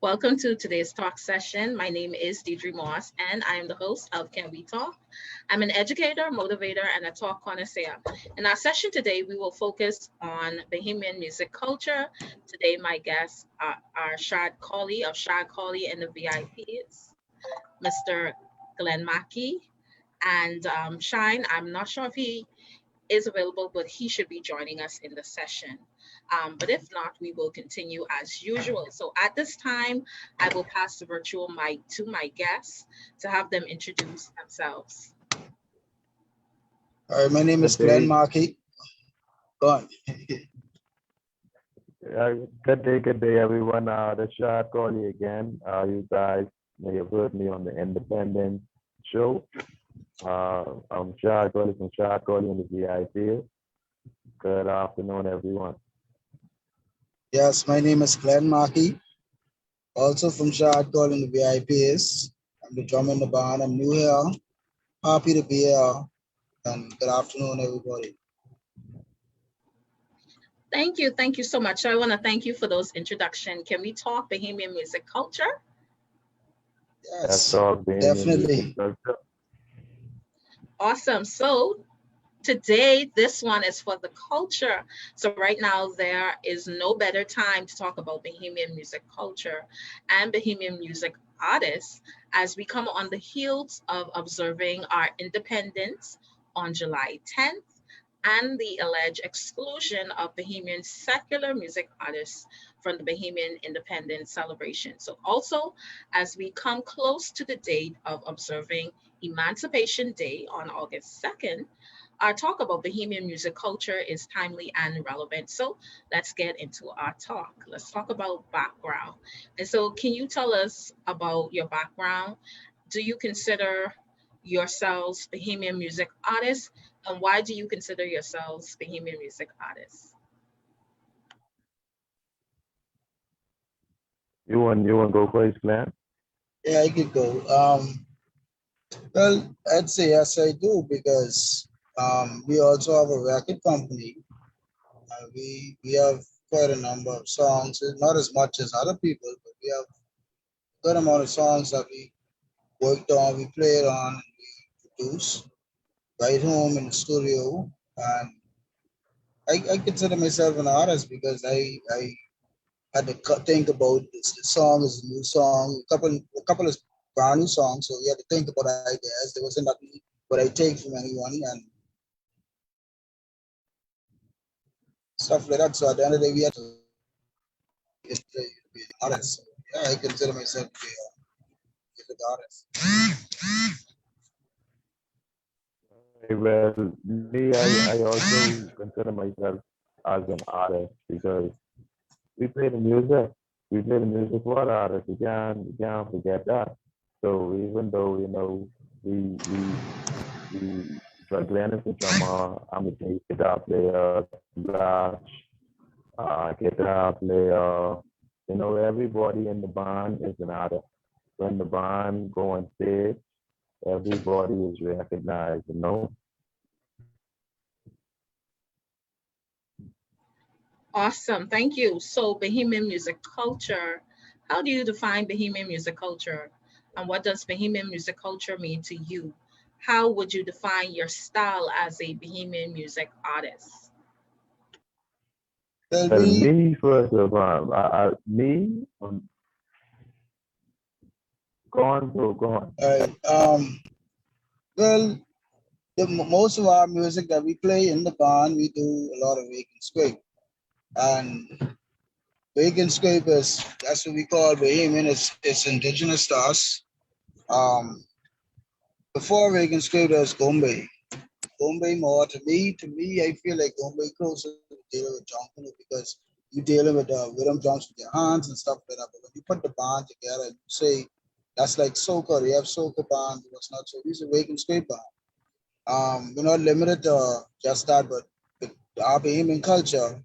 Welcome to today's talk session. My name is Deidre Moss, and I am the host of Can We Talk? I'm an educator, motivator, and a talk connoisseur. In our session today, we will focus on Bahamian music culture. Today, my guests are Shaad Collie of Shaad Collie and the VIPs, Mr. Glen Mackey, and Shine. I'm not sure if he is available, but he should be joining us in the session. But if not, we will continue as usual. So at this time, I will pass the virtual mic to my guests to have them introduce themselves. All right, my name is Good Glen day. Mackey. Go on. Good day, everyone. That's Shaad Collie again. You guys may have heard me on the Independent show. I'm Shaad Collie from Shaad Collie and the VIP. Good afternoon, everyone. Yes, my name is Glen Mackey, also from Shaad Collie and the VIPs. I'm the drummer in the band. I'm new here. Happy to be here. And good afternoon, everybody. Thank you. Thank you so much. So I want to thank you for those introduction. Can we talk Bahamian music culture? Yes, Bahamian definitely. Music Culture. Awesome. So today, this one is for the culture. So right now, there is no better time to talk about Bahamian music culture and Bahamian music artists as we come on the heels of observing our independence on July 10th and the alleged exclusion of Bahamian secular music artists from the Bahamian independence celebration. So also, as we come close to the date of observing Emancipation Day on August 2nd, our talk about Bahamian music culture is timely and relevant. So let's get into our talk. Let's talk about background. And so, can you tell us about your background? Do you consider yourselves Bahamian music artists? And why do you consider yourselves Bahamian music artists? You want to go first, Glenn? Yeah, I could go. Well, I'd say yes, I do, because we also have a record company. We have quite a number of songs, not as much as other people, but we have a good amount of songs that we worked on, we played on, and we produced right home in the studio. And I consider myself an artist because I had to think about this. The song is a new song, a couple of brand new songs, so we had to think about ideas. There wasn't nothing what I take from anyone and stuff like that. So at the end of the day, we had to be an artist. So yeah, I consider myself to be a good artist. Well, me, I also consider myself as an artist because we play the music. We play the music for the artists. We can't forget that. So even though we Glenn is the drummer, I'm a guitar player, Slash, guitar player. Everybody in the band is an artist. When the band go on stage, everybody is recognized. Awesome. Thank you. So, Bahamian music culture, how do you define Bahamian music culture? And what does Bahamian music culture mean to you? How would you define your style as a Bahamian music artist? Well, Well, me first of all, me, go on, bro, go on. all right. Well, most of our music that we play in the band, we do a lot of wake and scrape. And wake and scrape that's what we call Bahamian. It's indigenous to us. Um, Before wake and scrape, there's Gombe. Gombe more to me, I feel like Gombe closer to dealing with jungle because you dealing with rhythm drums with your hands and stuff like that. But when you put the band together, you say that's like soca. They have soca band, what's not. So these are wake and scrape band. We're not limited to just that, but our Bahamian culture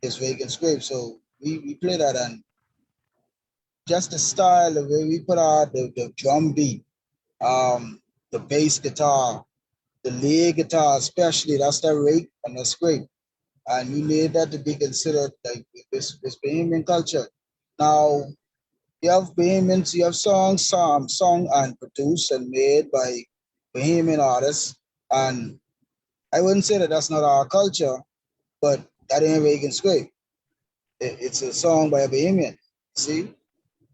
is wake and scrape. So we play that, and just the style, the way we put out the drum beat, um, the bass guitar, the lead guitar, especially, that's the rake and the scrape. And we need that to be considered like this Bahamian culture. Now, You have Bahamians, you have songs sung and produced and made by Bahamian artists. And I wouldn't say that that's not our culture, but that ain't Reagan Scrape. It's a song by a Bahamian. See?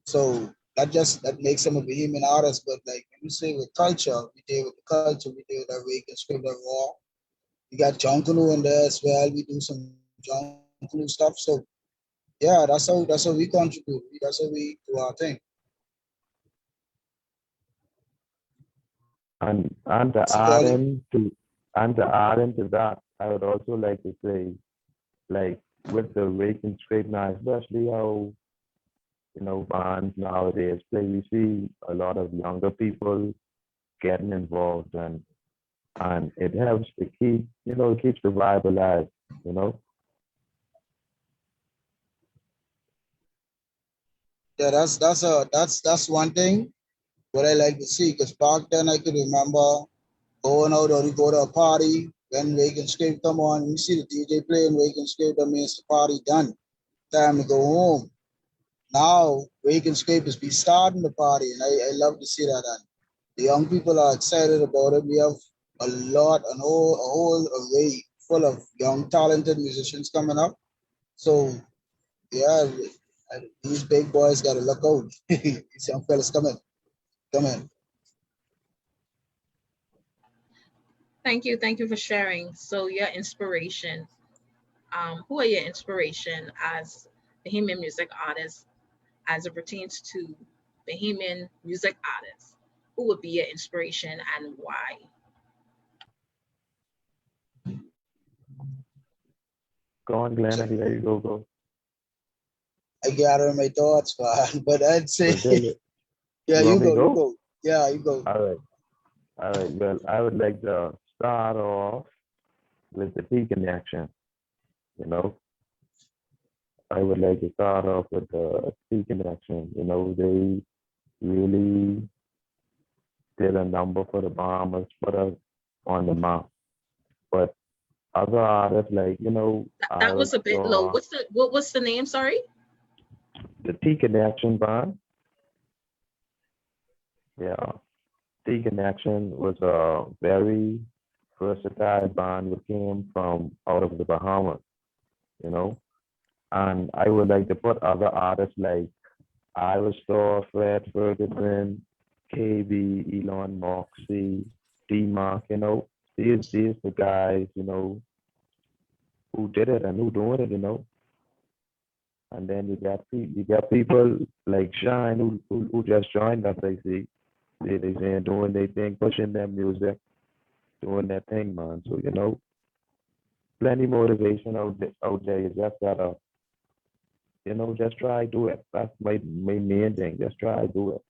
So that makes them a Bahamian artist. But like when you say with culture, we deal with the culture, we deal with that Reagan Scrape, that raw. We got Junkanoo in there as well. We do some Junkanoo stuff. So yeah, that's how we contribute. That's how we do our thing. And to See, add Collie? in to and to add into that, I would also like to say, like with the wake and scrape now, especially how bands nowadays play, we see a lot of younger people getting involved, and it helps to keep it keeps the vibe alive, you know. Yeah, that's one thing what I like to see. Because back then I could remember going out or you go to a party when Wake and Scrape come on and you see the DJ playing Wake and Scrape, that means the party done. Time to go home. Now Wake and Scrape is be starting the party and I love to see that. And the young people are excited about it. We have a whole array full of young talented musicians coming up. So yeah, these big boys gotta look out. These young fellas coming, coming. Thank you for sharing. So your inspiration, who are your inspiration as Bahamian music artists as it pertains to Bahamian music artists? Who would be your inspiration and why? Go on, Glenn, I let you go. I gather my thoughts, man. But I'd say, Well, tell it. yeah, You want you me to go, you go? go. Yeah, you go. All right, all right. Well, I would like to start off with the T connection. You know, I would like to start off with the T connection. They really did a number for the Bahamas, put us on the map. But other artists, like That I was a bit low. saw What's the name? Sorry. the T connection band. Yeah, T connection was a very versatile band that came from out of the Bahamas. You know, and I would like to put other artists like I was Store, Fred Ferguson, KB, Elon Moxie, D Mark, these the guys, who did it and who doing it, And then you got people like Shine who just joined us, I see. They saying doing their thing, pushing their music, doing their thing, man. So, plenty motivation out there. You just gotta, just try do it. That's my main thing. Just try do it.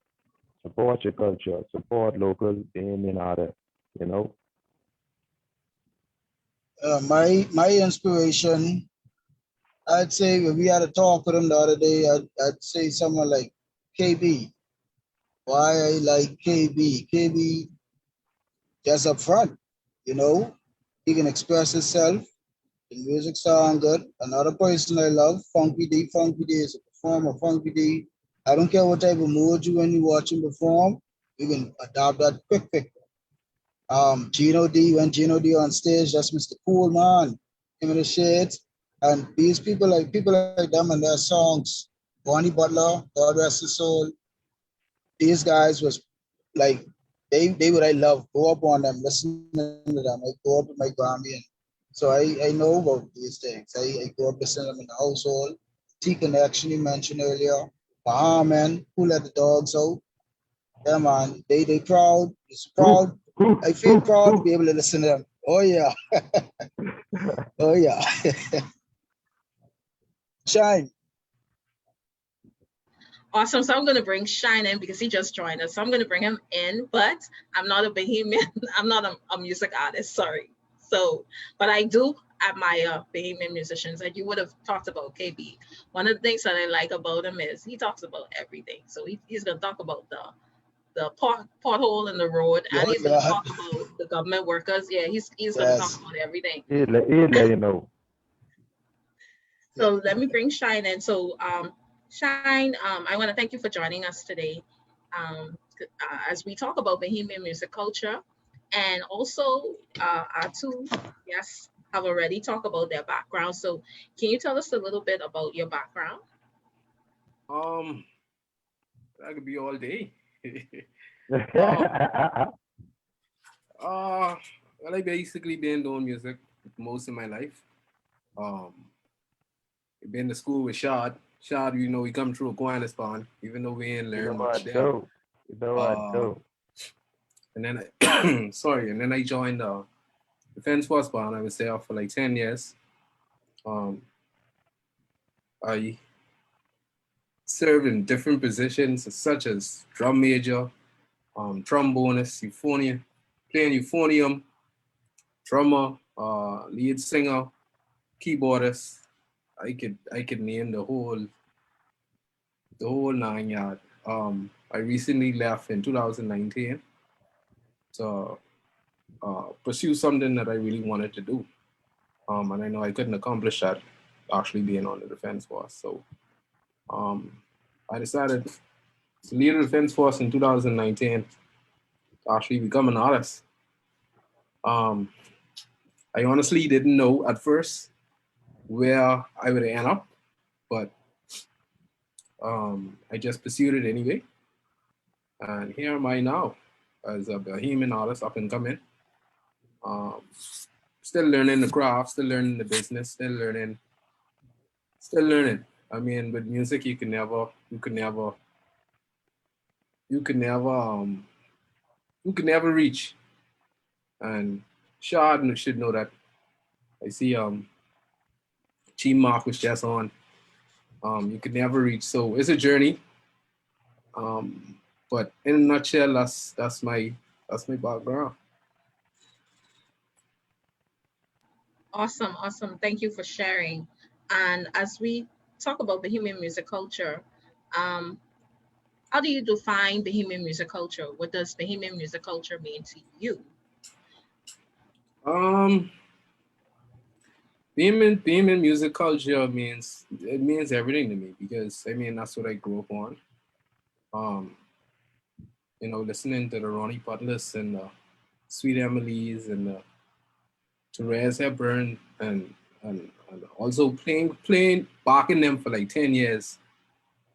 Support your culture, support local Indian artists, you know. My inspiration, I'd say if we had a talk with him the other day, I'd say someone like KB. Why I like KB? KB just up front, you know, he can express himself. The music sound good. Another person I love, Funky D. Funky D is a performer. Funky D. I don't care what type of mood you when you watch him perform, you can adopt that quick. Gino D, when Gino D on stage, that's Mr. Cool Man, him in the shades. And these people like them and their songs. Bonnie Butler, God rest his soul. These guys was like they would I love, go up on them, listen to them. I go up with my Grammy and so I know about these things. I go up listening to them in the household. T Connection you mentioned earlier. Bahamian, who let the dogs out? Yeah, man. They proud. It's proud. I feel proud to be able to listen to them. Oh yeah. Oh yeah. Shine. Awesome. So I'm going to bring Shine in because he just joined us. So I'm going to bring him in, but I'm not a Bahamian. I'm not a music artist. Sorry. So, but I do admire Bahamian musicians. And you would have talked about KB. One of the things that I like about him is he talks about everything. So he's going to talk about the pothole in the road, and Oh he's going to yeah. talk about the government workers. Yeah, he's going to talk Yes. about everything. He'd let you know. So let me bring Shine in. So Shine, I want to thank you for joining us today as we talk about Bahamian music culture. And also, our two guests have already talked about their background. So, can you tell us a little bit about your background? Um, that could be all day. um, well, I basically been doing music most of my life. Um, been to school with Shaad. Shaad, we come through Aquinas Bond, even though we ain't You know learn what, much there. though? You know what, Uh, though? and then I joined Defense Force Bond. I was there for like 10 years. Um, I served in different positions such as drum major, trombonist, playing euphonium, drummer, lead singer, keyboardist. I could name the whole nine yard. I recently left in 2019 to pursue something that I really wanted to do. And I know I couldn't accomplish that actually being on the defense force. So um, I decided to leave the defense force in 2019 to actually become an artist. Um, I honestly didn't know at first where I would end up, but I just pursued it anyway. And here am I now as a Bahamian artist up and coming. Um, Still learning the craft, still learning the business, still learning. I mean, with music, you could never, you could never reach. And Shad should know that. I see Team Mark was just on. You could never reach. So it's a journey. But in a nutshell, that's my background. Awesome, awesome. Thank you for sharing. And as we talk about Bahamian music culture, um, how do you define Bahamian music culture? What does Bahamian music culture mean to you? Um, being in music culture means everything to me because I mean that's what I grew up on. Um, listening to the Ronnie Butlers and the Sweet Emily's and the Therese Hepburn and also playing backing them for like 10 years.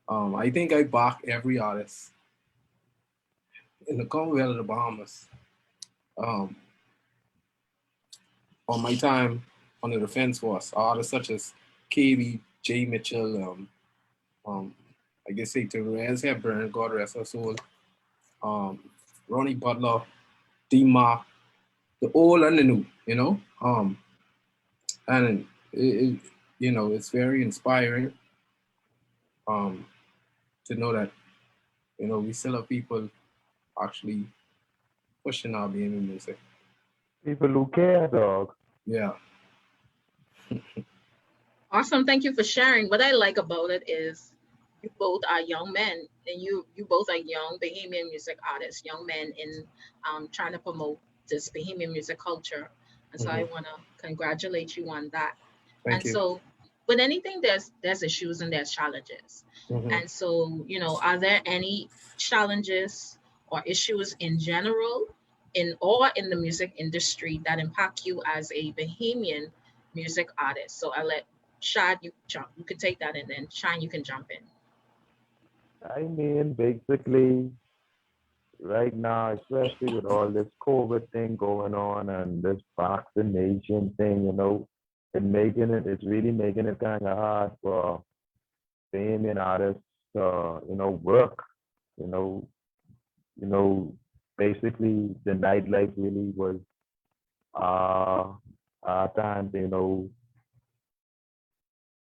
I think I back every artist in the Commonwealth of the Bahamas. Um, on my time on the defense force, artists such as KB, J. Mitchell, um, I guess say Therese Hepburn, God rest her soul, um, Ronnie Butler, D. Mark, the old and the new, and it's very inspiring um, to know that we still have people actually pushing our BME music. People who care, dog. Yeah. Awesome. Thank you for sharing. What I like about it is you both are young men, and you both are young Bahamian music artists, young men in trying to promote this Bahamian music culture. And so I Hmm. want to congratulate you on that. Thank And you. so with anything, there's issues and there's challenges. Hmm. And so are there any challenges or issues in general in the music industry that impact you as a Bahamian music artist? So I let Shad, you can take that, and then Shine, you can jump in. I mean, basically, right now, especially with all this COVID thing going on and this vaccination thing, it's really making it kind of hard for Bahamian artists to, work, you know, you know, basically the nightlife really was uh, our time to,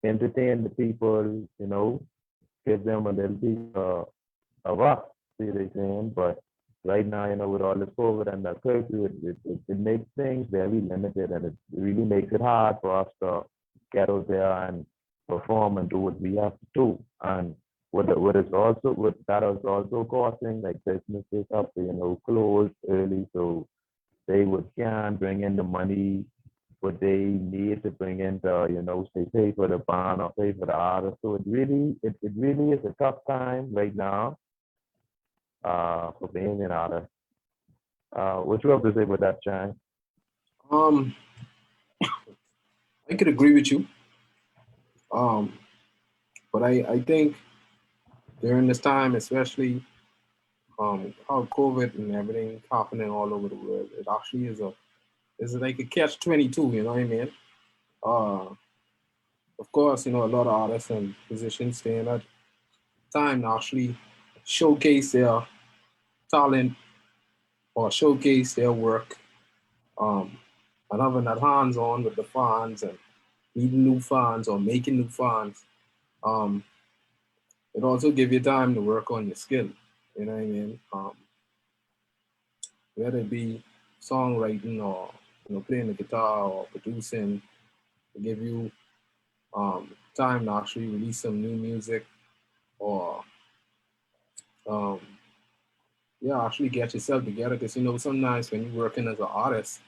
entertain the people, give them a little piece of us, see what they're saying. But right now, with all this COVID and the curfew, it makes things very limited and it really makes it hard for us to get out there and perform and do what we have to do. And what that is also causing like businesses have to, close early so they would can bring in the money what they need to bring in to, say pay for the band or pay for the artist. So it really is a tough time right now for being an artist. What you have to say about that, Chang? Um, I could agree with you. Um, but I think during this time, especially how COVID and everything happening all over the world, it actually is like a catch-22. You know what I mean? Uh, of course, a lot of artists and musicians staying at time to actually showcase their talent or showcase their work, um, and having that hands-on with the fans and meeting new fans or making new fans. Um, it also give you time to work on your skill. You know what I mean? Whether it be songwriting or playing the guitar or producing, to give you time to actually release some new music or um, yeah, actually get yourself together. Because sometimes when you're working as an artist,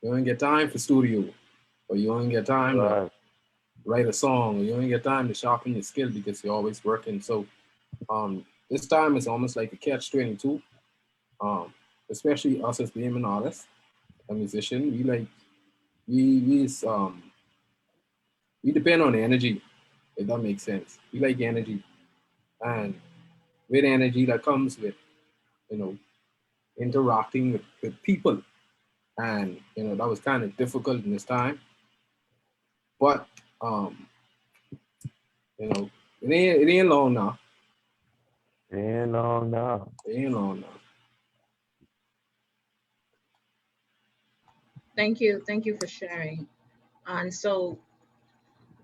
you don't get time for studio, or you don't get time to Right. write a song, or you don't get time to sharpen your skill because you're always working. So this time is almost like a catch-22. Um, Especially us as being an artist, a musician, we we depend on energy, if that makes sense. We like energy, and with energy that comes with you know interacting with people, and that was kind of difficult in this time. But um, it ain't long now. And no. It ain't long now. Thank you for sharing. And so,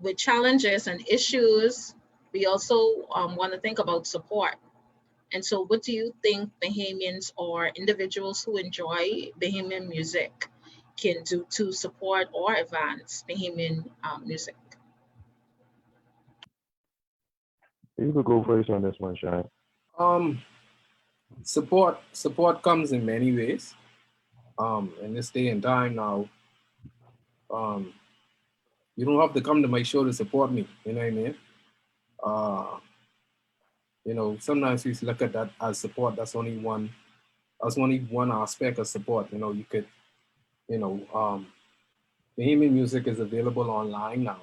with challenges and issues, we also want to think about support. And so, what do you think Bahamians or individuals who enjoy Bahamian music can do to support or advance Bahamian music? You could go first on this one, Shine. Um, support comes in many ways. In this day and time now, um, you don't have to come to my show to support me. You know what I mean? Uh, sometimes we look at that as support. That's only one aspect of support. You could, you know, um, Bahamian music is available online now.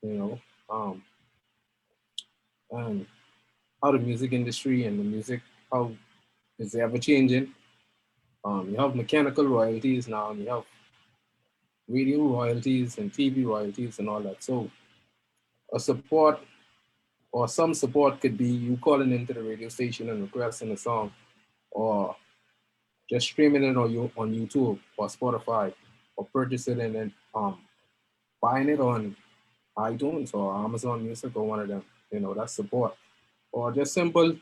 You know, um, and how the music industry and the music how is ever changing. You have mechanical royalties now, and you have radio royalties and TV royalties and all that. So a support or some support could be you calling into the radio station and requesting a song, or just streaming it on YouTube or Spotify, or purchasing it and then buying it on iTunes or Amazon Music or one of them. That's support. Or just simple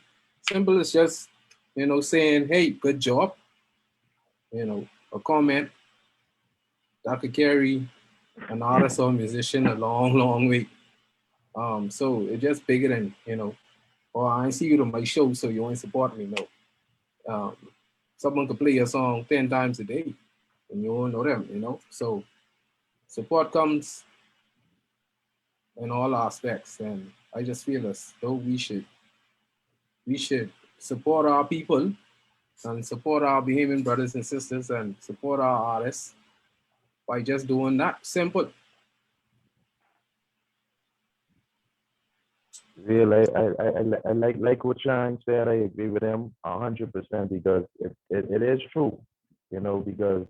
is just saying, hey, good job. A comment that could carry an artist or musician a long, long way. So it's just bigger than or I ain't see you to my show, so you ain't support me. No. Um, Someone could play a song 10 times a day, and you won't know them. So support comes in all aspects, and I just feel as though we should support our people and support our Bahamian brothers and sisters and support our artists by just doing that. Simple. Real, I like what Shine said. I agree with him 100% because it is true, because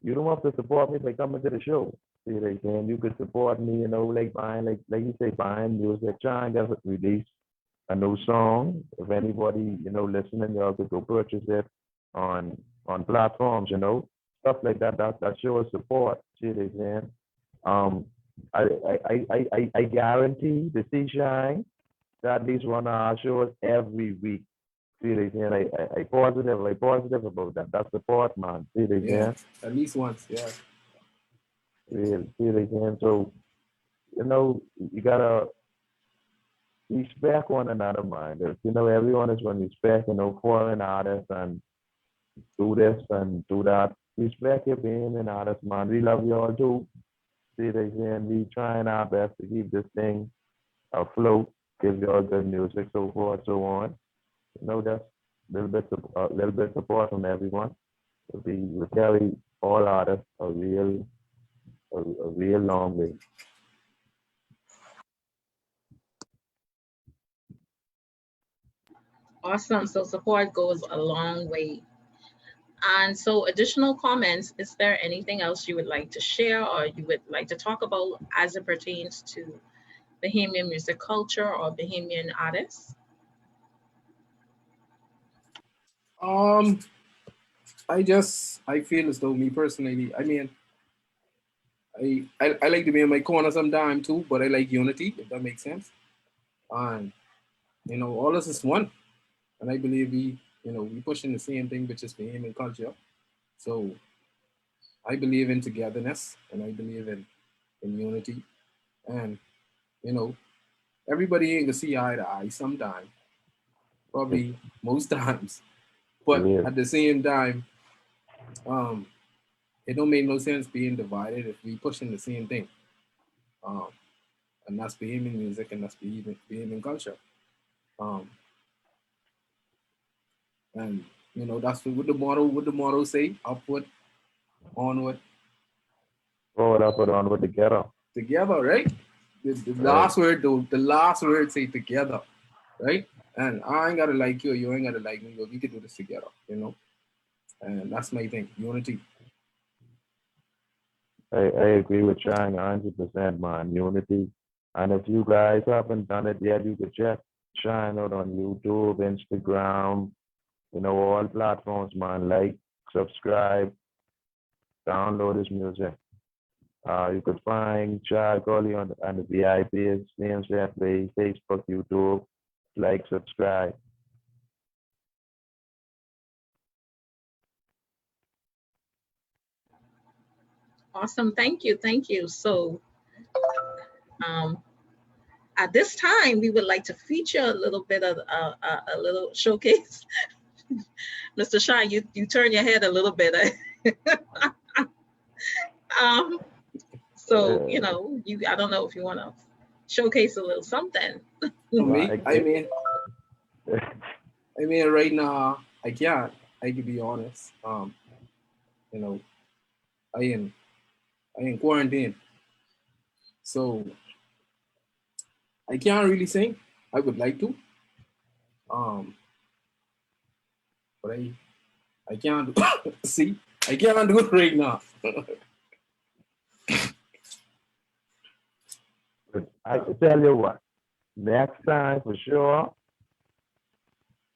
you don't have to support me by coming to the show. See what I'm saying? You could support me, like buying, like you say, buying music. Shine doesn't release a new song. If anybody, listening, y'all could go purchase it on platforms, stuff like that. That shows support. See what I'm saying? Um, I guarantee the see Shine that at least one of our shows every week. See what I'm saying? I positive about that. That's support, man. See what I'm Yeah, saying? at least once. Yeah. Real, see what I'm saying? So, you gotta respect one another, man. Everyone is going to respect, foreign artists and do this and do that. Respect your being an artist, man. We love you all too. See, they saying we trying our best to keep this thing afloat, give you all good music, so forth, so on. You know, that's a little bit support from everyone. We carry all artists a real long way. Awesome. So support goes a long way. And so additional comments, is there anything else you would like to share or you would like to talk about as it pertains to Bahamian music culture or Bahamian artists? Um, I feel as though me personally, I mean, I like to be in my corner sometime too, but I like unity, if that makes sense. And all us is one. And I believe we pushing the same thing, which is Bahamian culture. So I believe in togetherness and I believe in unity. And, you know, everybody ain't gonna see eye to eye sometime, probably most times. But Yeah. at the same time, um, it don't make no sense being divided if we pushing the same thing. Um, and that's Bahamian music and that's Bahamian culture. Um, and that's what the motto say, upward, onward, Forward, upward, onward, together. together, right? The Right. last word though, the last word say together, right? And I ain't gotta like you, you ain't gotta like me, but we can do this together. And that's my thing, unity. I agree with Shine 100%, man. Unity. And if you guys haven't done it yet, you could check Shine out on YouTube, Instagram, all platforms, man. Like, subscribe, download his music. You could find Shaad Collie on the VIP's names that way, Facebook, YouTube. Like, subscribe. Awesome. Thank you. Thank you. So um, at this time, we would like to feature a little bit of a little showcase. Mr. Shine, you turn your head a little bit. um, so, I don't know if you want to showcase a little something. For me, Like I mean, right now I can't. I can be honest. You know, I am in quarantine, so I can't really sing. I would like to, um, but I can't do. See, I can't do it right now. I can tell you what, next time for sure,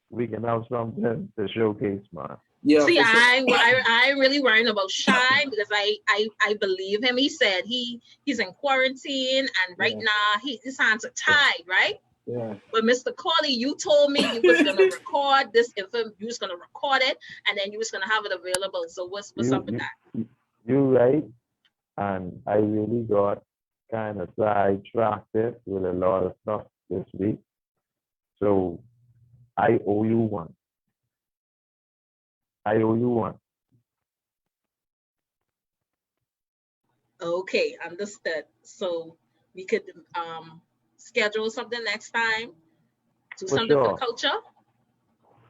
we can have something to showcase, man. Yeah, See, for sure. I really worrying about Shy because I believe him. He said he's in quarantine and right Yeah. now his hands are tied, right? Yeah. But Mr. Collie, you told me you was gonna record this info, you was gonna record it, and then you was gonna have it available. So what's up with that? You right, and I really got kind of sidetracked with a lot of stuff this week. So I owe you one. I owe you one. Okay, understood. So we could schedule something next time, do For something for the sure. culture.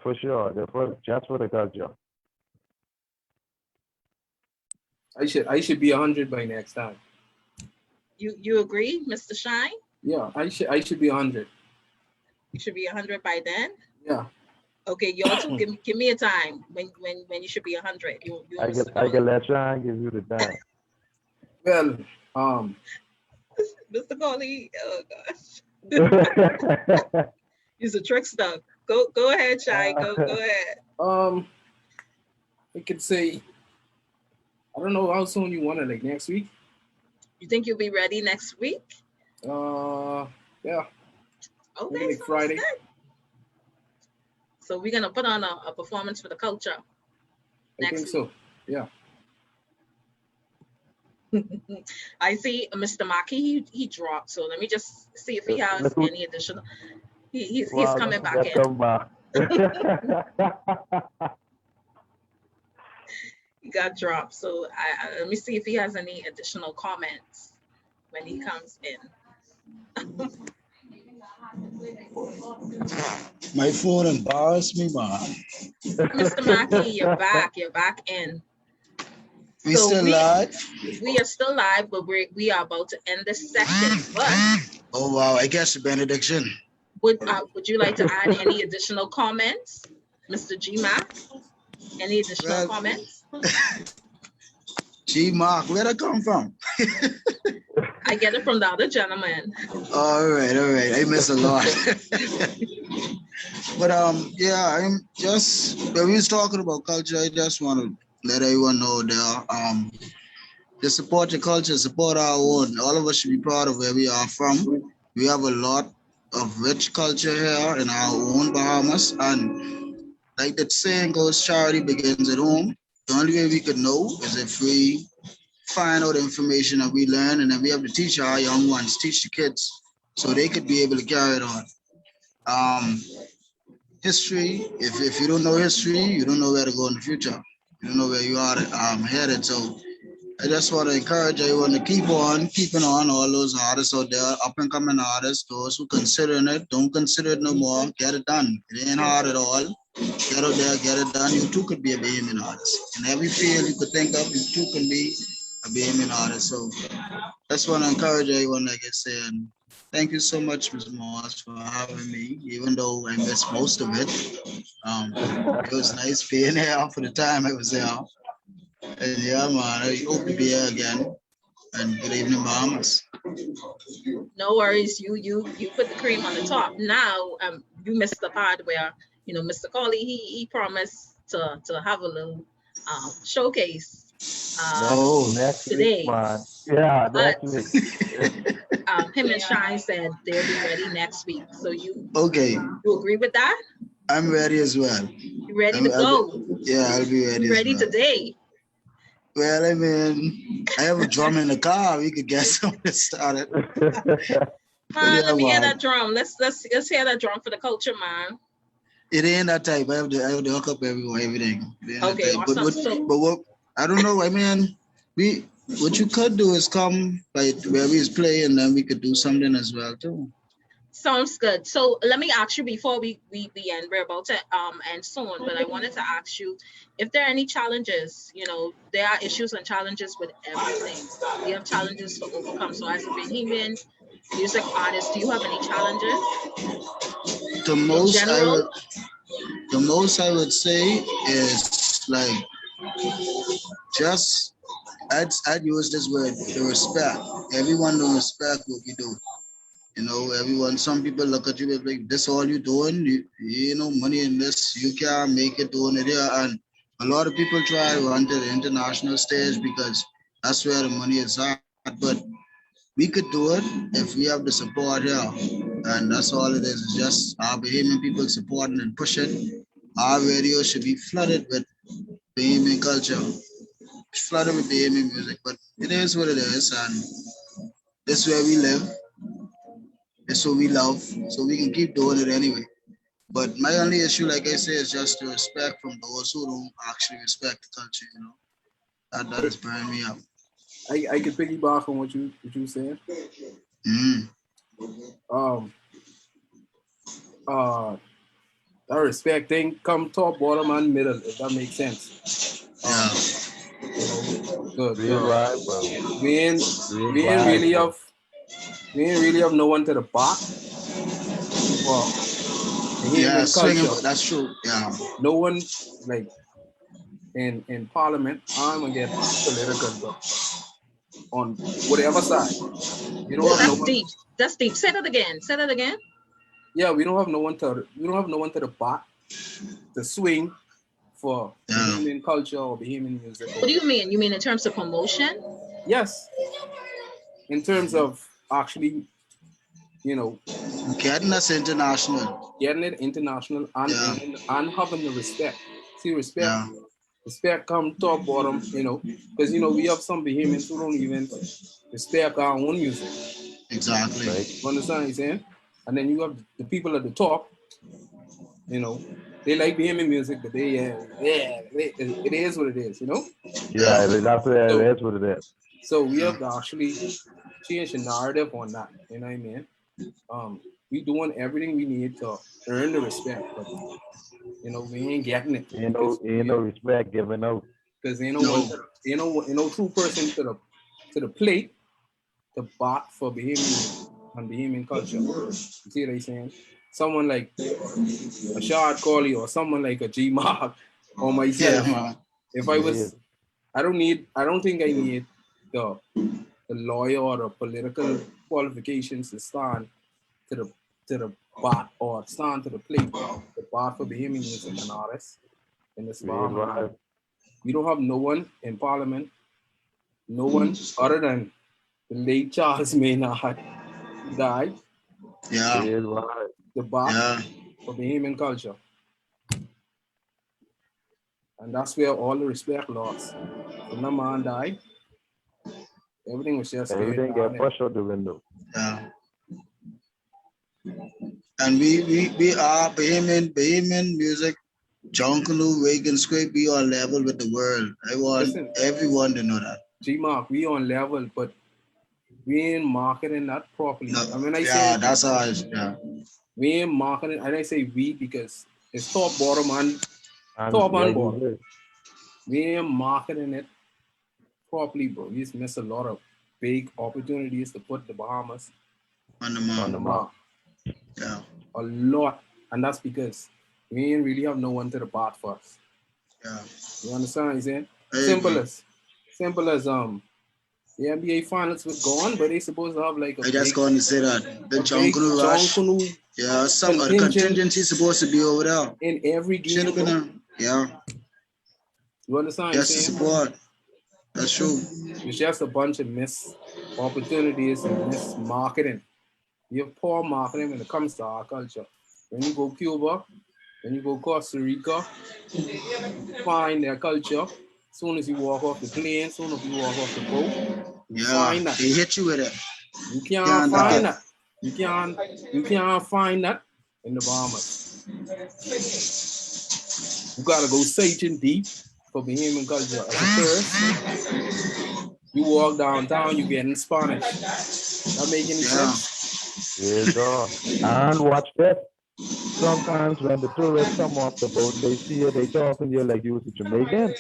For sure. Just for the culture. I should be 100 by next time. You agree, Mr. Shine? Yeah, I should be 100. You should be 100 by then. Yeah. Okay, y'all two, give me a time when you should be 100. I can let Sean give you the time. Well, Mr. Coley, oh gosh. He's a trickster. Go ahead, Shy. Go ahead. I could say, I don't know how soon you want it, like next week. You think you'll be ready next week? Yeah. Okay, maybe like Friday. Good. So we're gonna put on a performance for the culture. I think so. Yeah. I see Mr. Mackey, he dropped. So let me just see if he has any additional. He's coming back in. Come back. He got dropped. So let me see if he has any additional comments. when he comes in. My phone embarrassed me, man. Mr. Mackey, you're back. You're back in. We So still live? we are still live, but we are about to end this session. But Oh wow, I guess the benediction. would you like to add any additional comments, Mr. G Mac? Any additional comments? G Mark, where'd I come from? I get it from the other gentleman. All right. I miss a lot. But yeah, I'm just when we was talking about culture, I just want to let everyone know there. To support your culture, support our own. All of us should be proud of where we are from. We have a lot of rich culture here in our own Bahamas, and like that saying goes, charity begins at home. The only way we could know is if we find out information that we learn, and then we have to teach our young ones, teach the kids, so they could be able to carry it on. Um, History, if you don't know history, you don't know where to go in the future. You don't know where you are headed. So I just want to encourage everyone to keep on keeping on. All those artists out there, up and coming artists, those who considering it, don't consider it no more. Get it done. It ain't hard at all. Get out there, get it done. You too could be a Bahamian artist. In every field you could think of, you too can be a Bahamian artist. So just want to encourage everyone, like I said. Thank you so much, Ms. Moss, for having me, even though I missed most of it. It was nice being here for the time I was there. And yeah, man, I hope to be here again. And good evening, Bahamas. No worries. You put the cream on the top. Now, you missed the part where Mr. Collie he promised to have a little showcase next today. Week, man. Yeah, but next week. him and Shine said they'll be ready next week. So you agree with that? I'm ready as well. You ready to go? I'll be ready. You ready today? Well, I mean, I have a drum in the car. We could get something started. Let me hear that drum. Let's hear that drum for the culture, man. It ain't that type. I have to hook up everything. Okay, awesome. But what I don't know. I mean, what you could do is come by where we is playing, and then we could do something as well too. Sounds good. So let me ask you before we end. We're about to end soon, but I wanted to ask you if there are any challenges. There are issues and challenges with everything. We have challenges to overcome. So as a Bahamian music artist, do you have any challenges? The most I would say is like just I'd use this word, the respect. Everyone don't respect what we do. Everyone, some people look at you like, this all you doing? You know, money in this, you can't make it doing it here. And a lot of people try to run to the international stage because that's where the money is at. But we could do it if we have the support here. And that's all it is. It's just our Bahamian people supporting and pushing. Our radio should be flooded with Bahamian culture, flooded with Bahamian music. But it is what it is. And this is where we live. It's what we love, so we can keep doing it anyway. But my only issue, like I say, is just the respect from those who don't actually respect the culture. That is burning me up. I could piggyback on what you said. That respect thing come top, bottom, and middle, if that makes sense. Good. We ain't really have no one to the back. Well, culture. That's true. Yeah. No one like in Parliament. I'm gonna get political, but on whatever side, you don't have no one. Deep. That's deep. Say that again. Yeah, we don't have no one to the back to swing for Bahamian culture or Bahamian music. What do you mean? You mean in terms of promotion? Yes. In terms of actually, getting us international. Getting it international and having the respect. See, respect. Yeah. Respect come top, bottom, because, we have some Bahamians who don't even respect our own music. Exactly. Right? You understand what I'm saying? And then you have the people at the top, they like Bahamian music, but it is what it is, Yeah, that's what it is. So we have to actually change the narrative on that. You know what I mean? We doing everything we need to earn the respect, but you know we ain't getting it because Ain't no respect given out. ain't no one, No. you know true person to the plate to bat for Bahamian and Bahamian culture. You see what I'm saying? Someone like a Shaad Collie or someone like a G Mark or Yeah, myself. man. If I Yeah. was, I don't think I need the lawyer or the political qualifications to stand to the bar or stand to the plate, the bar for Bahamian music and artists in this Real Bahama life. land. We don't have no one in parliament, no one other than the late Charles Maynard died, Yeah, Real life. the bar yeah. for Bahamian culture. And that's where all the respect lost. When the man died, everything was just going Everything down. get pushed out the window. Yeah. And we are Bahamian music, John Canoe, Reagan Scrape, we are level with the world. I want Listen, everyone to know that. G Mark, we on level, but we ain't marketing that properly. No, I mean, I yeah, say that's how it's, yeah. we ain't marketing, and I say we because it's top, bottom, and And top and like you bottom. said, We ain't marketing it properly, bro. We just miss a lot of big opportunities to put the Bahamas On the on map. the map. Yeah, A lot, and that's because we ain't really have no one to the part for us. yeah. You understand what I'm saying? I agree. Simple as the NBA finals were gone, but they supposed to have like a I just big, going to say that. The a John big Canoe John rush. Canoe Yeah, some contingent contingency supposed to be over there. in every Should game, have been bro. yeah. You understand what I'm Just to saying? support. That's true. It's just a bunch of missed opportunities and missed marketing. You have poor marketing when it comes to our culture. When you go Cuba, when you go Costa Rica, find their culture. As soon as you walk off the plane, as soon as you walk off the boat, you Yeah, find that. they hit you with it. You can't Can't find that. that. You can't find that in the Bahamas. You gotta go searching deep for Bahamian culture. As a tourist, you walk downtown, you get in Spanish. That make any Yeah, sense? real God. And watch this. Sometimes when the tourists come off the boat, they see you, they talking to you like you was a Jamaican.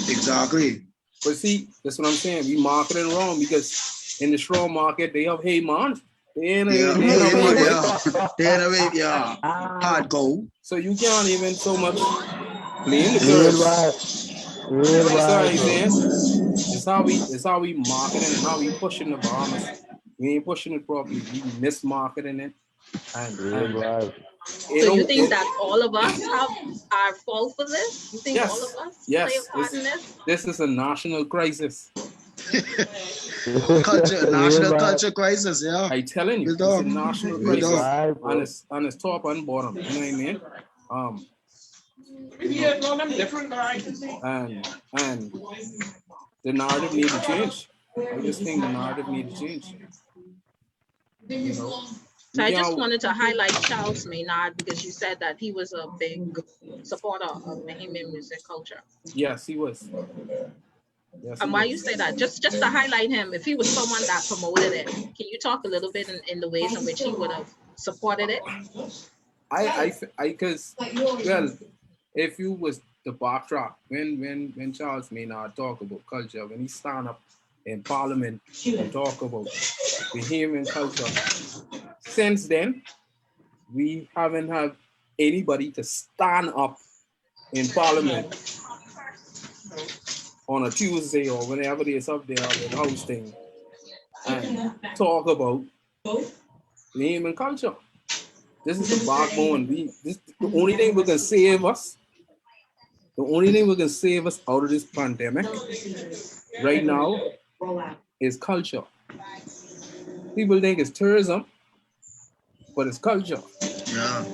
exactly. But see, that's what I'm saying. We marketing wrong because in the straw market they have hey man. They ain't Yeah, they ain't paying away. yeah. They had a way, yeah. Hard go. So you can't even so much blame the Real tourists. right. Real That's what right, I'm bro. saying. It's how we marketing and how we pushing the Bahamas. We ain't pushing it properly. We mismarketing it, Real and right. So you it think that all of us have our fault for this? You think all of us play a yes. part in this? This is a national crisis. Culture, Real national right. culture crisis, yeah. I telling you, Real it's a talk. national Real Real crisis, talk. right, bro. and it's top and bottom. You know what I mean? And the narrative need to change. I just think the narrative need to change. You know, So you I just can't. wanted to highlight Charles Maynard because you said that he was a big supporter of Bahamian music culture. Yes, he was. Yes, he And why you was. say that? Just to highlight him, if he was someone that promoted it, can you talk a little bit in the ways in which he would have supported it? Because well, if you was the backdrop when Charles Maynard talk about culture, when he stand up in Parliament and talk about Bahamian culture, since then we haven't had anybody to stand up in Parliament on a Tuesday or whenever it's up there with hosting and talk about Bahamian culture. This is the backbone. The only thing we can save us. The only thing we can save us out of this pandemic right now is culture. People think it's tourism, but it's culture. Yeah.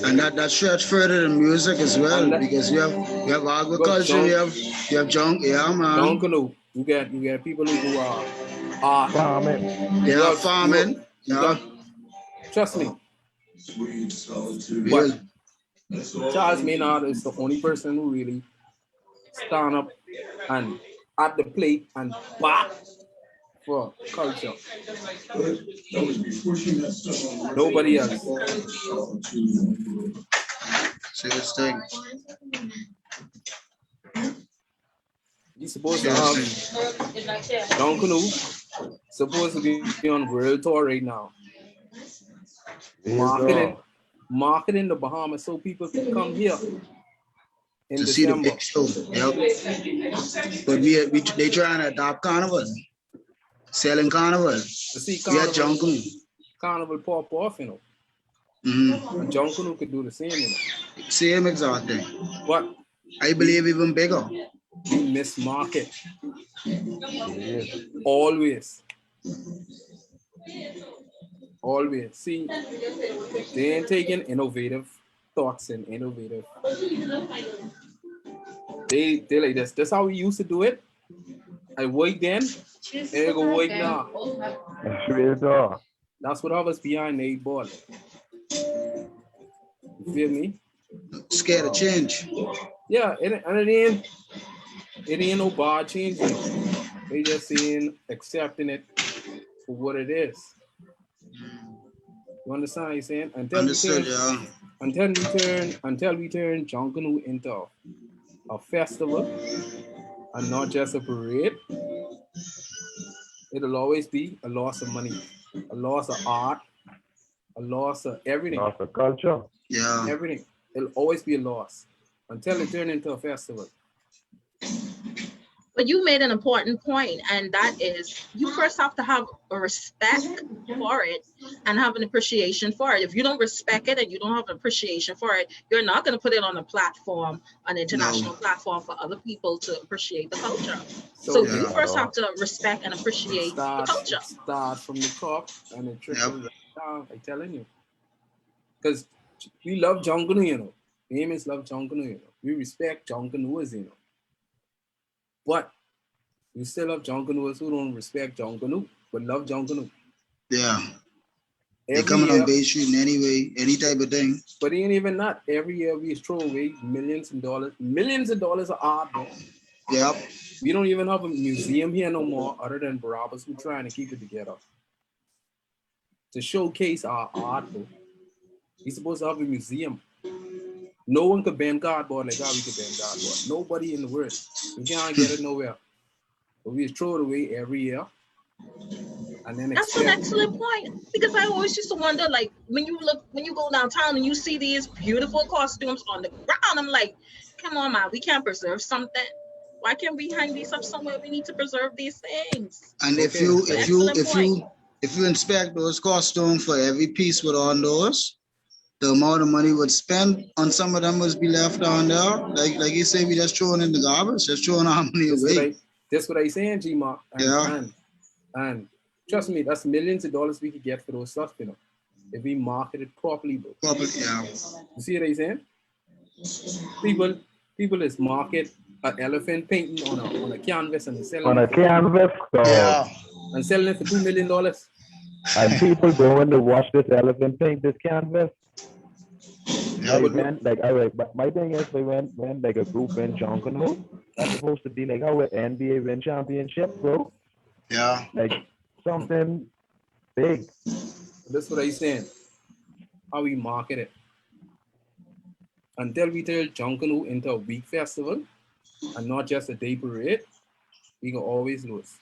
And that stretch further than music as well, because you have agriculture, you have junk, yeah man. Junk canoe. You get people who do art. Farming. Yeah, farming. Yeah. Trust me. Real. But Charles Maynard is the only person who really stand up and at the plate and bat for culture. Nobody else. Serious thing. You supposed to have John Canoe supposed to be on world tour right now. Marketing the Bahamas so people can come here in to December. See the big show. Yep. But they trying to adopt Carnival. Selling Carnival. To see Carnival pop off, you know. Mm-hmm. And John Canoe could do the same, you know. Same exact thing. But I believe even bigger. We miss market. Always. Always. See, they ain't taking innovative thoughts and innovative. They like this. That's how we used to do it. I work then, and I go work now. That's what I was behind the 8 ball. You feel me? Scared of change. Yeah, it ain't no bad change. They just saying accepting it for what it is. You understand what I'm saying? Until we turn John Canoe into a festival and not just a parade, it'll always be a loss of money, a loss of art, a loss of everything. Loss of culture. Yeah. Everything. It'll always be a loss until it turns into a festival. But you made an important point, and that is you first have to have a respect for it and have an appreciation for it. If you don't respect it and you don't have an appreciation for it, you're not going to put it on a platform, an international platform for other people to appreciate the culture. So you first have to respect and appreciate the culture. Start from the top and it trickles down, I'm telling you. Because we love John Canoe, you know. Bahamians love John Canoe, you know. We respect John Canoes, you know. But we still have John Canoes who don't respect John Canoe, but love John Canoe. Yeah. They're coming on Bay Street in any way, any type of thing. But it ain't even that. Every year we throw away millions of dollars of art, bro. Yep. We don't even have a museum here no more other than Barabbas who trying to keep it together. To showcase our art, bro. We're supposed to have a museum. No one could bend cardboard like how we could bend cardboard. Nobody in the world. We can't get it nowhere. But we throw it away every year. And then that's an excellent point. Because I always used to wonder, like, when you go downtown and you see these beautiful costumes on the ground, I'm like, come on, man, we can't preserve something. Why can't we hang these up somewhere? We need to preserve these things. And if you inspect those costumes for every piece with on those, the amount of money would spend on some of them must be left on there. Like you say, we just throwing in the garbage, just throwing our money away. That's what I saying, G-Mark. And trust me, that's millions of dollars we could get for those stuff, you know, if we market it properly, bro. Yeah. You see what I'm saying? People is market an elephant painting on a canvas and selling and selling it for $2 million. And people going to watch this elephant paint this canvas. Yeah, all right, but my thing is, when like a group in John Canoe, that's supposed to be like our NBA win championship, bro. Yeah. Like something big. That's what I'm saying. How we market it. Until we turn John Canoe into a week festival and not just a day parade, we can always lose.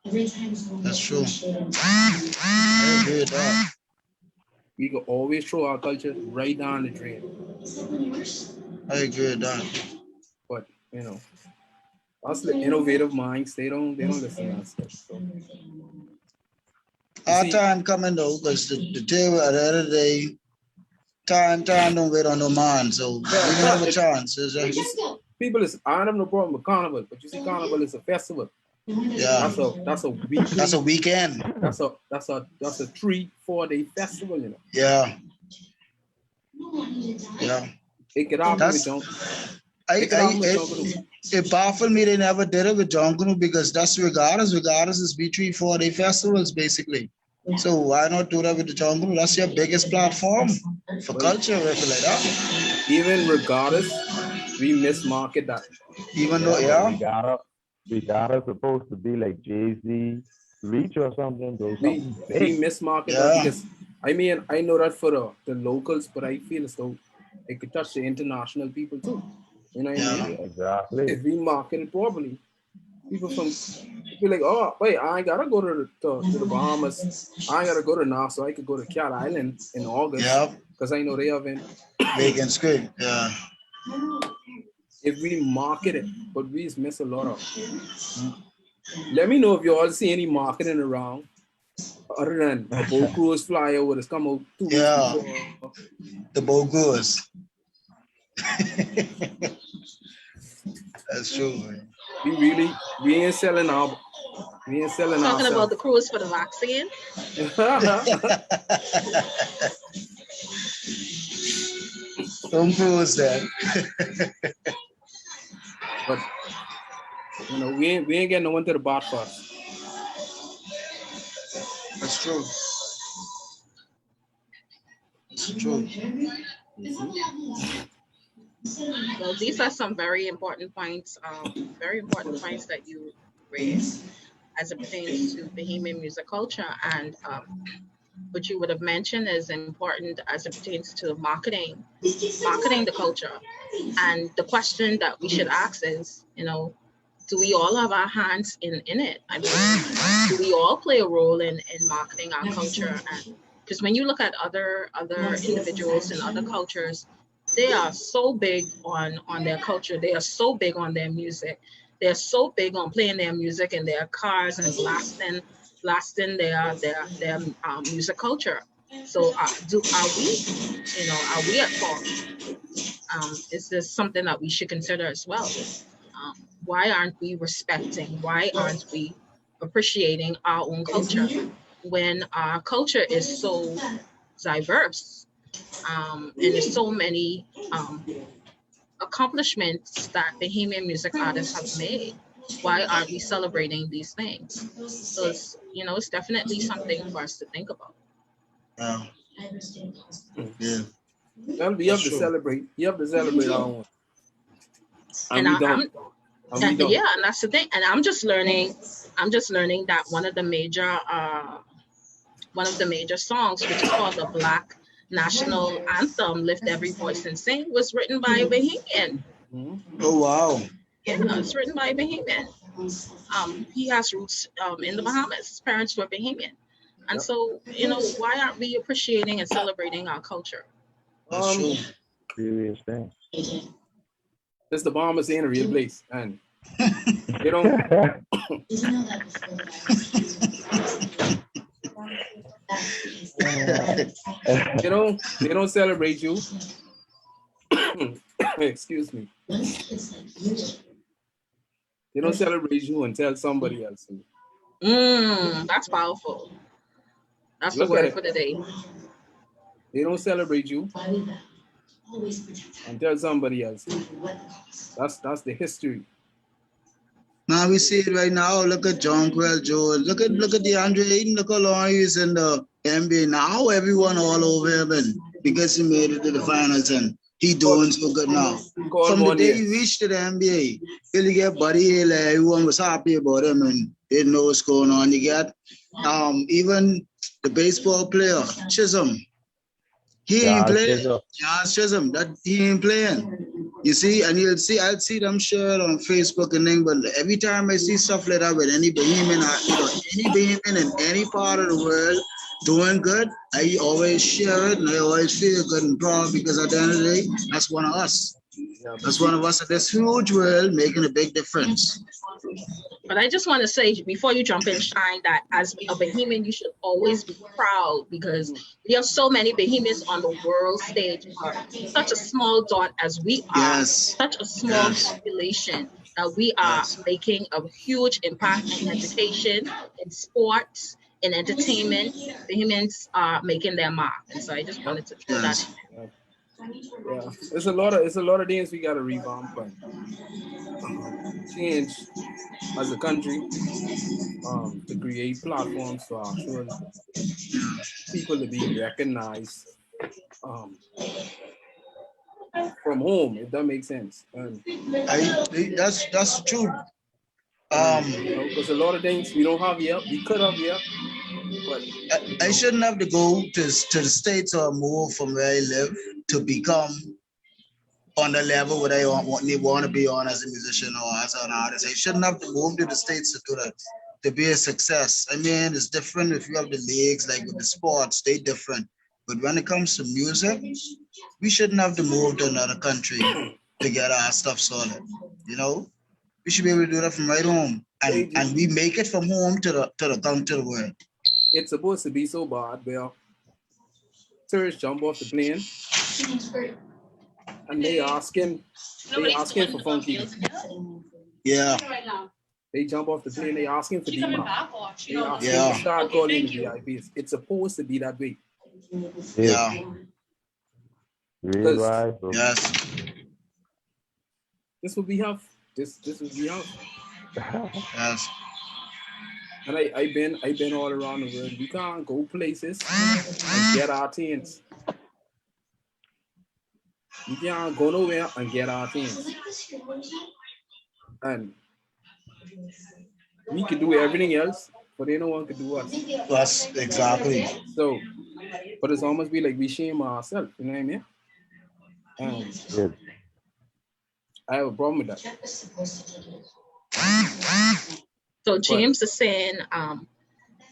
That's true. I agree with that. We can always throw our culture right down the drain. I agree with that. But you know, us the innovative minds, they don't listen to us. So. Our time coming though, because the table at the end of the day, time don't wait on no man. So we don't have a chance. People I don't have no problem with Carnival, but you see, Carnival is a festival. Yeah, that's a week. That's a weekend. That's a 3-4 day festival, you know. Yeah. It could happen with John. It baffled me they never did it with John Canoe because that's regardless is be 3-4 day festivals basically. So why not do that with the John Canoe? That's your biggest platform for culture, like that. Even regardless, we mismarket that. Even though, we gotta supposed to be like Jay-Z, reach or something, though. We Something big. mismarket Yeah. that because I mean I know that for the locals, but I feel as though it could touch the international people too. You know what I mean? Yeah. Exactly. If we market it properly, people feel like, oh wait, I ain't gotta go to the Bahamas. I ain't gotta go to Nassau. I could go to Cat Island in August Yeah. because I know they have in. Big and scream. Yeah. If we market it, but we just miss a lot of. Let me know if you all see any marketing around other than a boat cruise flyer what has come out 2 weeks Yeah. before. The boat goes. That's true, man. We ain't selling Talking about ourselves. the cruise for the vaccine. Tom Cruise then. But you know, we ain't getting no one to the bar first. That's true. It's true. Well, these are some very important points that you raised as it pertains to Bahamian music culture, and what you would have mentioned is important as it pertains to marketing the culture. And the question that we should ask is, do we all have our hands in it? I mean, do we all play a role in marketing our culture? And because when you look at other individuals in other cultures, they are so big on their culture. They are so big on their music. They're so big on playing their music in their cars and blasting their music culture. So are we at fault? Is this something that we should consider as well? Why aren't we respecting? Why aren't we appreciating our own culture when our culture is so diverse, and there's so many accomplishments that Bahamian music artists have made? Why aren't we celebrating these things? So it's definitely something for us to think about. Yeah. Yeah. Well, we have to celebrate. You have to celebrate our own. And we don't. Yeah, and that's the thing. And I'm just learning that one of the major songs, which is called the Black National Anthem, Lift Every Voice and Sing, was written by a Bahamian. Oh wow. Yeah, it's written by a Bahamian. He has roots in the Bahamas. His parents were Bahamian. And so, why aren't we appreciating and celebrating our culture? That's true. Serious thing. This the Bahamas ain't a real place, and they don't. They don't celebrate you. Excuse me. They don't celebrate you and tell somebody else. That's powerful. That's the word for the day. They don't celebrate you and tell somebody else. That's the history. Now we see it right now. Look at John Quell Joe. Look at DeAndre Ayton. Look how long he's in the NBA. Now everyone all over him, and because he made it to the finals and he doing so good now. From the day he reached to the NBA, you get Buddy Hill. Everyone was happy about him and didn't know what's going on. You get even the baseball player Chisholm. He ain't playing. Josh Chisholm, that he ain't playing. You see, and I'll see them share on Facebook and things, but every time I see stuff like that with any Bahamian, any Bahamian in any part of the world doing good, I always share it and I always feel good and proud because at the end of the day, that's one of us. That's one of us in this huge world making a big difference. But I just want to say, before you jump in, Shine, that as a Bahamian, you should always be proud because there are so many Bahamians on the world stage, are such a small dot as we are, such a small population that we are making a huge impact in education, in sports, in entertainment. Bahamians are making their mark. And so I just wanted to throw that in there. Yeah, it's a lot of things we gotta revamp and change as a country to create platforms for actual people to be recognized from home, if that makes sense. And that's true. Because a lot of things we don't have here, we could have here, but I shouldn't have to go to the States or move from where I live to become on the level where I want to be on as a musician or as an artist. I shouldn't have to move to the States to do that, to be a success. I mean, it's different if you have the leagues, like with the sports, they different. But when it comes to music, we shouldn't have to move to another country to get our stuff sorted. You know, we should be able to do that from right home, and we make it from home to the world. It's supposed to be so bad where tourists jump off the plane and they asking for funky. Yeah. They jump off the plane, they asking for Dima. They asking for Shaad Collie in the VIPs. It's supposed to be that way. Yeah. Yes. This what we have. This what we have. Yes. And I've been all around the world. We can't go places and get our things. We can't go nowhere and get our things. And we can do everything else, but no one can do us. Plus, exactly. So, but it's almost be like we shame ourselves, you know what I mean? Yes. I have a problem with that. So James is saying,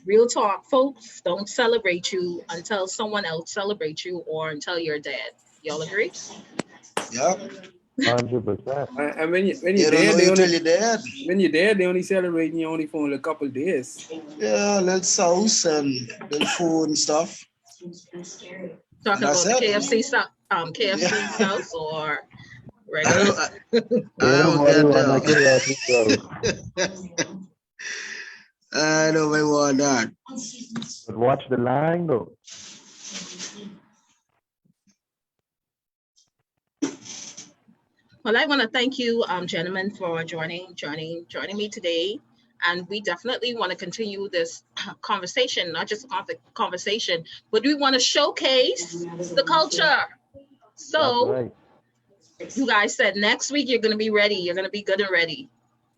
real talk, folks don't celebrate you until someone else celebrates you or until you're dead. Y'all agree? Yeah. 100%. And when you're They don't know you till you're dead. When you're dead, they only celebrate you only for a couple of days. Yeah, little sauce and little food and stuff. Talking about the KFC stuff, KFC sauce or regular. I don't get that. I don't want that. But watch the line though. Well, I want to thank you, gentlemen, for joining me today. And we definitely want to continue this conversation, not just a conversation, but we want to showcase the culture. So Right. you guys said next week you're going to be ready. You're going to be good and ready.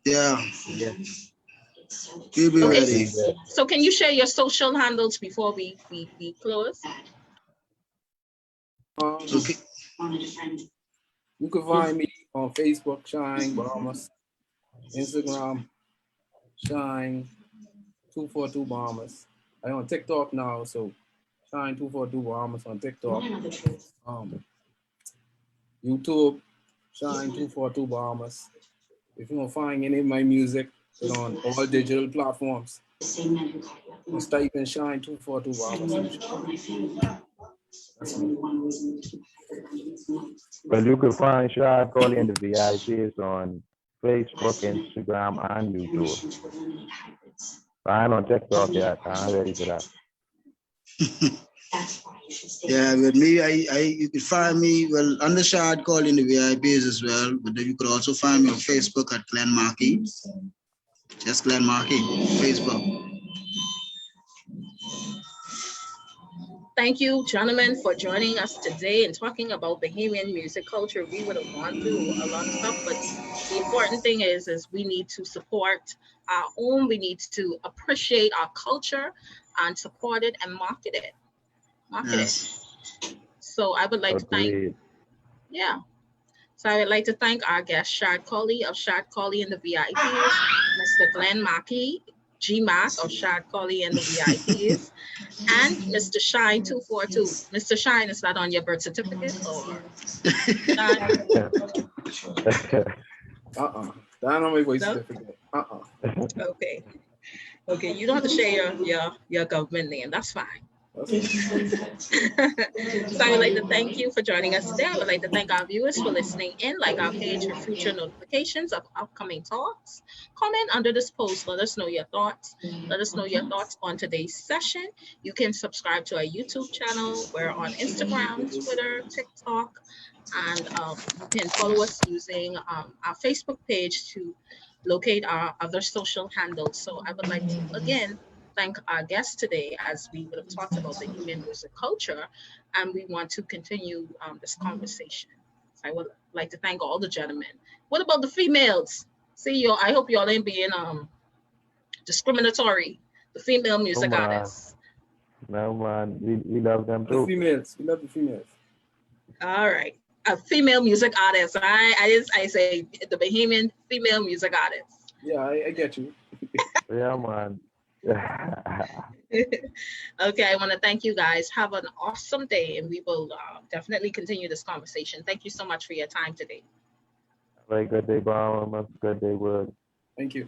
Yeah. We'll be ready. So can you share your social handles before we close? Okay. You can find me on Facebook, Shine Bahamas, Instagram, Shine 242 Bahamas. I'm on TikTok now, so Shine 242 Bahamas on TikTok. YouTube, Shine 242 Bahamas. If you want to find any of my music, it's on all digital platforms. Just type in Shine 242 Bahamas. Well, you can find Shaad Collie and the VIPs on Facebook, Instagram, and YouTube. I'm on TikTok yet. I'm ready for that. Yeah, with me, you can find me under Shaad Collie in the VIPs as well. But then you could also find me on Facebook at Glen Mackey. Just Glen Mackey, Facebook. Thank you, gentlemen, for joining us today and talking about Bahamian music culture. We would have gone through a lot of stuff, but the important thing is we need to support our own. We need to appreciate our culture and support it and market it. So I would like to thank, So I would like to thank our guest, Shaad Collie of Shaad Collie and the VIPs, Mr. Glen Mackey, GMAC of Shaad Collie and the VIPs, and Mr. Shine 242. Mr. Shine, is that on your birth certificate or? That on my birth certificate. Okay, you don't have to share your government name. That's fine. So I would like to thank you for joining us today. I would like to thank our viewers for listening in. Like our page for future notifications of upcoming talks. Comment under this post. Let us know your thoughts. Let us know your thoughts on today's session. You can subscribe to our YouTube channel. We're on Instagram, Twitter, TikTok, and you can follow us using our Facebook page to locate our other social handles. So I would like to, again, thank our guests today as we would have talked about the Bahamian music culture, and we want to continue this conversation. So I would like to thank all the gentlemen. What about the females? See you. I hope y'all ain't being discriminatory. The female No music man, artists. no man, we love them The too. females, we love the females. All right. A female music artist. I say the Bahamian female music artist. Yeah, I get you. Yeah, man. Okay, I want to thank you guys. Have an awesome day, and we will definitely continue this conversation. Thank you so much for your time today. Have a good day, Bahama. Good day, Wood. Thank you.